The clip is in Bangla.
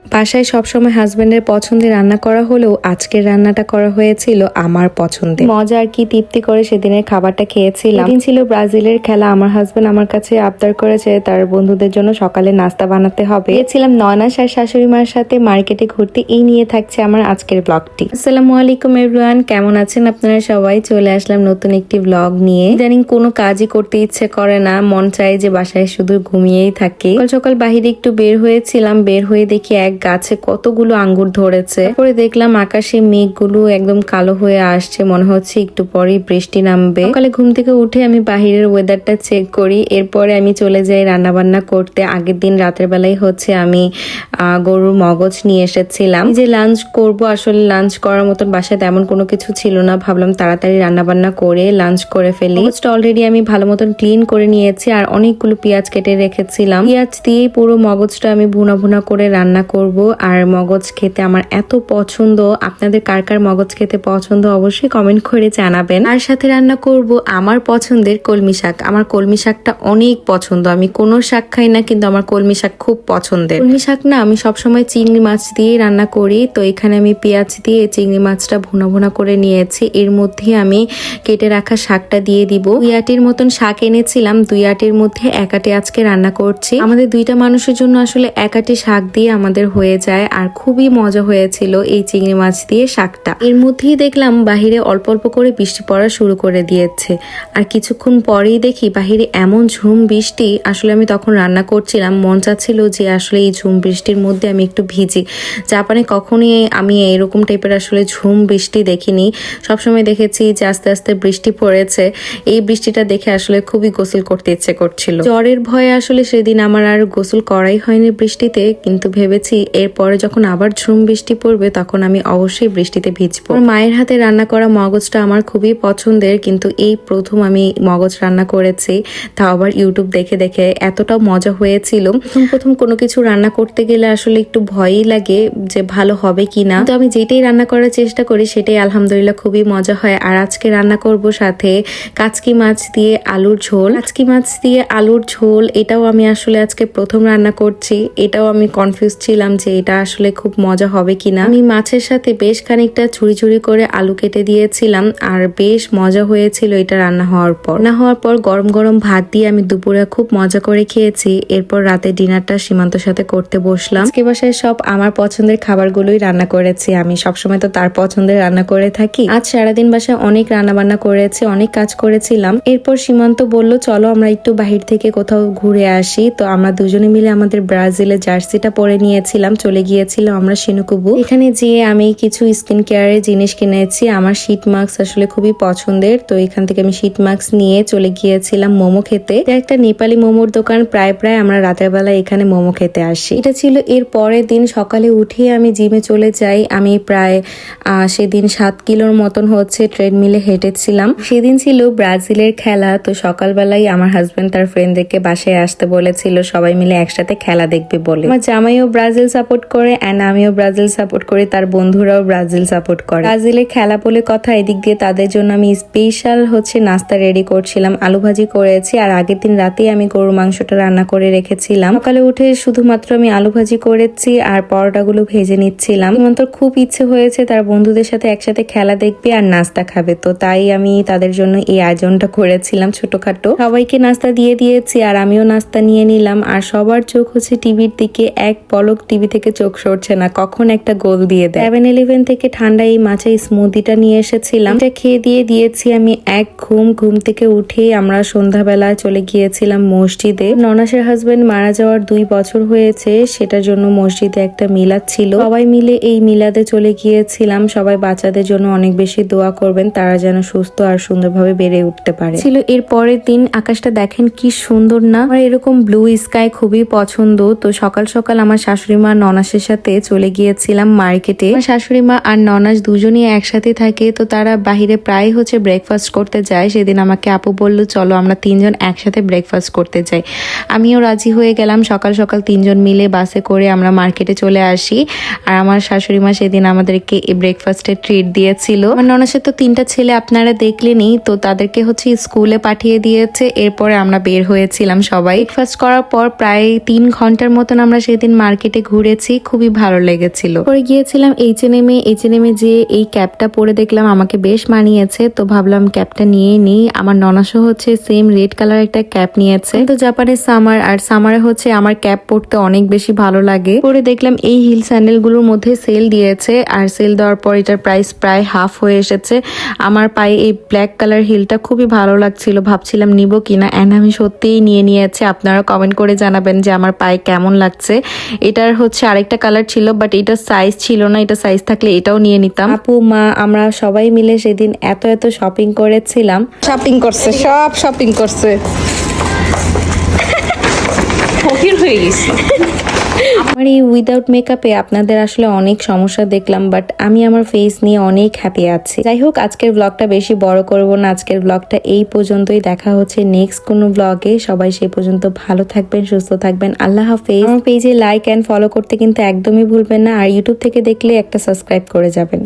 বাসায় সবসময় হাজবেন্ডের পছন্দের রান্না করা হলেও আজকের রান্নাটা করা হয়েছিল আমার পছন্দে। মজা আর কি তৃপ্তি করে সেদিনের খাবারটা খেয়েছিলাম। সেদিন ছিল ব্রাজিলের খেলা। আমার হাজবেন্ড আমার কাছে আবদার করেছে তার বন্ধুদের জন্য সকালে নাস্তা বানাতে হবে। গিয়েছিলাম ননাস আর শাশুড়ি মার সাথে মার্কেটে ঘুরতে। এই নিয়ে থাকছে আমার আজকের ব্লগটি। আসসালামু আলাইকুম এভরিওয়ান, কেমন আছেন আপনারা সবাই? চলে আসলাম নতুন একটি ব্লগ নিয়ে। ইদানিং কোনো কাজই করতে ইচ্ছে করে না, মন চায় যে বাসায় শুধু ঘুমিয়েই থাকি। সকাল সকাল বাহিরে একটু বের হয়েছিলাম, বের হয়ে দেখি এক গাছে কতগুলো আঙ্গুর ধরেছে। পরে দেখলাম আকাশে মেঘগুলো একদম কালো হয়ে আসছে, মনে হচ্ছে একটু পরেই বৃষ্টি নামবে। সকালে ঘুম থেকে উঠে আমি বাহিরের ওয়েদারটা চেক করি, এরপরে আমি চলে যাই রান্না বান্না করতে। আগের দিন রাতের বেলায় হচ্ছে আমি গরুর মগজ নিয়ে এসেছিলাম যে লাঞ্চ করব। আসলে লাঞ্চ করার মতন বাসায় তেমন কোনো কিছু ছিল না, ভাবলাম তাড়াতাড়ি রান্না বান্না করে লাঞ্চ করে ফেলি। মগজটা অলরেডি আমি ভালো মতন ক্লিন করে নিয়েছি আর অনেকগুলো পেঁয়াজ কেটে রেখেছিলাম। পেঁয়াজ দিয়ে পুরো মগজটা আমি ভুনা ভুনা করে রান্না করব। আর মগজ খেতে আমার এত পছন্দ। আপনাদের কার কার মগজ খেতে পছন্দ অবশ্যই কমেন্ট করে জানাবেন। আর সাথে রান্না করব আমার পছন্দের কলমি শাক। আমার কলমি শাকটা অনেক পছন্দ। আমি কোনো শাক খাই না, কিন্তু আমার কলমি শাক খুব পছন্দের। কলমি শাক না আমি সবসময় চিংড়ি মাছ দিয়ে রান্না করি। তো এখানে আমি পেঁয়াজ দিয়ে চিংড়ি মাছটা ভুনা ভুনা করে নিয়েছি। এর মধ্যে আমি কেটে রাখা শাকটা দিয়ে দিব। 2 আটির মতন শাক এনেছিলাম, 2 আটির মধ্যে 1 আটি আজকে রান্না করছি। আমাদের 2টা মানুষের জন্য আসলে 1 আটি শাক দিয়ে আমাদের হয়ে যায়। আর খুবই মজা হয়েছিল এই চিংড়ি মাছ দিয়ে শাকটা। এর মধ্যেই দেখলাম বাহিরে অল্প অল্প করে বৃষ্টি পড়া শুরু করে দিয়েছে। আর কিছুক্ষণ পরেই দেখি বাহিরে এমন ঝুম বৃষ্টি। আসলে আমি তখন রান্না করছিলাম, মন চাচ্ছিল যে আসলে এই ঝুম বৃষ্টির মধ্যে আমি একটু ভিজি। জাপানে কখনই আমি এরকম টাইপের আসলে ঝুম বৃষ্টি দেখিনি। সবসময় দেখেছি যে আস্তে আস্তে বৃষ্টি পড়েছে। এই বৃষ্টিটা দেখে আসলে খুবই গোসল করতে ইচ্ছে করছিল। জ্বরের ভয়ে আসলে সেদিন আমার আর গোসল করাই হয়নি বৃষ্টিতে, কিন্তু ভেবেছি এরপরে যখন আবার ঝুম বৃষ্টি পড়বে তখন আমি অবশ্যই বৃষ্টিতে ভিজবো। আমার মায়ের হাতে রান্না করা মগজটা আমার খুবই পছন্দের, কিন্তু এই প্রথম আমি মগজ রান্না করেছি, তাও আবার ইউটিউব দেখে দেখে। এতটা মজা হয়েছিল। প্রথম কোনো কিছু রান্না করতে গেলে আসলে একটু ভয়ই লাগে যে ভালো হবে কিনা, তো আমি যেটাই রান্না করার চেষ্টা করি সেটাই আলহামদুলিল্লাহ খুবই মজা হয়। আর আজকে রান্না করব সাথে কাচকি মাছ দিয়ে আলুর ঝোল। কাচকি মাছ দিয়ে আলুর ঝোল এটাও আমি আসলে আজকে প্রথম রান্না করছি। এটাও আমি কনফিউজ ছিলাম যে এটা আসলে খুব মজা হবে কিনা। আমি মাছের সাথে বেশ খানিকটা ছুরি ছুরি করে আলু কেটে দিয়েছিলাম আর বেশ মজা হয়েছিল এটা রান্না হওয়ার পর গরম গরম ভাত দিয়ে আমি দুপুরে খুব মজা করে খেয়েছি। এরপর রাতে ডিনারটা সীমান্তর সাথে করতে বসলাম। আজকে বাসায় সব আমার পছন্দের খাবারগুলোই রান্না করেছি। আমি সবসময় তো তার পছন্দের রান্না করে থাকি। আজ সারাদিন বাসায় অনেক রান্না বান্না করেছি, অনেক কাজ করেছিলাম। এরপর সীমান্ত বলল চলো আমরা একটু বাহির থেকে কোথাও ঘুরে আসি। তো আমরা দুজনে মিলে আমাদের ব্রাজিলের জার্সিটা পরে নিয়েছিলাম, চলে গিয়েছিলাম আমরা সিনুকুবু। এখানে যেয়ে আমি কিছু স্কিন কেয়ারের জিনিস কিনেছি। আমার শীট মাস্ক আসলে খুবই পছন্দের, তো এখান থেকে আমি শীট মাস্ক নিয়ে চলে গিয়েছিলাম মোমো খেতে। একটা নেপালি মোমোর দোকান, প্রায় আমরা রাতের বেলা এখানে মোমো খেতে আসি। এটা ছিল এর পরের দিন। সকালে উঠে আমি জিমে চলে যাই। আমি প্রায় সেদিন 7 কিলোর মতন হচ্ছে ট্রেডমিলে হেঁটেছিলাম। সেদিন ছিল ব্রাজিলের খেলা, তো সকালবেলায় আমার হাজবেন্ড তার ফ্রেন্ডদেরকে বাসায় আসতে বলেছিল, সবাই মিলে একসাথে খেলা দেখবে বলে। আমার জামাইও ব্রাজিল সাপোর্ট করে এন্ড আমিও ব্রাজিল সাপোর্ট করি, তার বন্ধুরাও ব্রাজিল সাপোর্ট করে। ব্রাজিলের খেলা বলে কথা, এদিক দিয়ে তাদের জন্য আমি স্পেশাল হচ্ছে নাস্তা রেডি করছিলাম। আলু ভাজি করেছি আর আগের দিন রাতেই আমি গরুর মাংসটা রান্না করে রেখেছিলাম। সকালে উঠে শুধুমাত্র আমি আলু ভাজি করেছি আর পরোটাগুলো ভেজে নিচ্ছিলাম। সীমান্তর খুব ইচ্ছে হয়েছে তার বন্ধুদের সাথে একসাথে খেলা দেখবে আর নাস্তা খাবে, তো তাই আমি তাদের জন্য এই আয়োজনটা করেছিলাম ছোটখাটো। সবাইকে নাস্তা দিয়ে দিয়েছি আর আমিও নাস্তা নিয়ে নিলাম। আর সবার চোখ হচ্ছে টিভির দিকে, এক পলক টিভি থেকে চোখ সরছে না, কখন একটা গোল দিয়ে দেয়। 7-Eleven থেকে ঠান্ডা এই মাছের স্মুদিটা নিয়ে এসেছিলাম, এটা খেয়ে দিয়েছি আমি এক ঘুম থেকে উঠে আমরা সন্ধ্যাবেলা চলে গিয়েছিলাম মসজিদে। ননাসের হাজবেন্ড মারা যাওয়ার 2 বছর হয়েছে, সেটার জন্য মসজিদে একটা মিলাদ ছিল। সবাই মিলে এই মিলাদে চলে গিয়েছিলাম। সবাই বাচ্চাদের জন্য অনেক বেশি দোয়া করবেন, তারা যেন সুস্থ আর সুন্দরভাবে বেড়ে উঠতে পারে। ছিল এর পরের দিন। আকাশটা দেখেন কি সুন্দর না? আমার এরকম ব্লু স্কাই খুবই পছন্দ। তো সকাল সকাল আমার শাশুড়ি মা ননাসের সাথে চলে গিয়েছিলাম মার্কেটে। আমার শাশুড়ি মা আর ননাস দুজনই একসাথে থাকে, তো তারা বাহিরে প্রায় হচ্ছে ব্রেকফাস্ট করতে যায়। সেদিন আমাকে আপু বলল চলো আমরা 3 জন একসাথে ব্রেকফাস্ট করতে যাই। আমিও রাজি হয়ে গেলাম। সকাল সকাল 3 জন মিলে বাসে করে আমরা মার্কেটে চলে আসি। আর আমার শাশুড়ি মা সেদিন আমাদেরকে এই ব্রেকফাস্টের ট্রিট দিয়েছিল। আমার ননাসের তো 3টা ছেলে আপনারা দেখলেনই, তো তাদেরকে হচ্ছে স্কুলে পাঠিয়ে দিয়েছে। এরপরে আমরা বের হয়েছিলাম সবাই। ব্রেকফাস্ট করার পর প্রায় 3 ঘন্টার মতন আমরা সেদিন মার্কেটে ঘুরেছি, খুবই ভালো লেগেছিল। পরে গিয়েছিলাম H&M এ যে এই ক্যাপটা পরে দেখলাম আমাকে বেশ মানিয়েছে, তো ভাবলাম ক্যাপটা নিয়ে নিই। আমার ননাসও হচ্ছে সেম রেড কালার একটা ক্যাপ নিয়েছে। তো জাপানের সামার, আর সামারে হচ্ছে আমার ক্যাপ পরতে অনেক বেশি ভালো লাগে। পরে দেখলাম এই হিল স্যান্ডেল গুলোর মধ্যে সেল দিয়েছে, আর সেল দেওয়ার পর এটার প্রাইস প্রায় হাফ হয়ে এসেছে। আমার পায়ে এই ব্ল্যাক কালার হিলটা খুবই ভালো লাগছিল, ভাবছিলাম নিব কিনা, এন্ড আমি সত্যিই নিয়ে নিয়েছি। আপনারা কমেন্ট করে জানাবেন যে আমার পায়ে কেমন লাগছে। এটার হচ্ছে আরেকটা কালার ছিল, বাট এটা সাইজ ছিল না, এটা সাইজ থাকলে এটাও নিয়ে নিতাম। আপু মা আমরা সবাই মিলে সেদিন এত শপিং করেছিলাম। শপিং করছে, সব শপিং করছে। ফকির হয়ে গেছি। আমার এই উইদাউট মেকআপে আপনাদের আসলে অনেক সমস্যা দেখলাম, বাট আমি আমার ফেস নিয়ে অনেক হ্যাপি আছি। যাই হোক, আজকের ব্লগটা বেশি বড় করব না, আজকের ব্লগটা এই পর্যন্তই। দেখা হচ্ছে নেক্সট কোনো ব্লগে। সবাই সেই পর্যন্ত ভালো থাকবেন, সুস্থ থাকবেন। আল্লাহ হাফেজ। আমার পেজে লাইক এন্ড ফলো করতে কিন্তু একদমই ভুলবেন না, আর ইউটিউব থেকে দেখলে একটা সাবস্ক্রাইব করে যাবেন।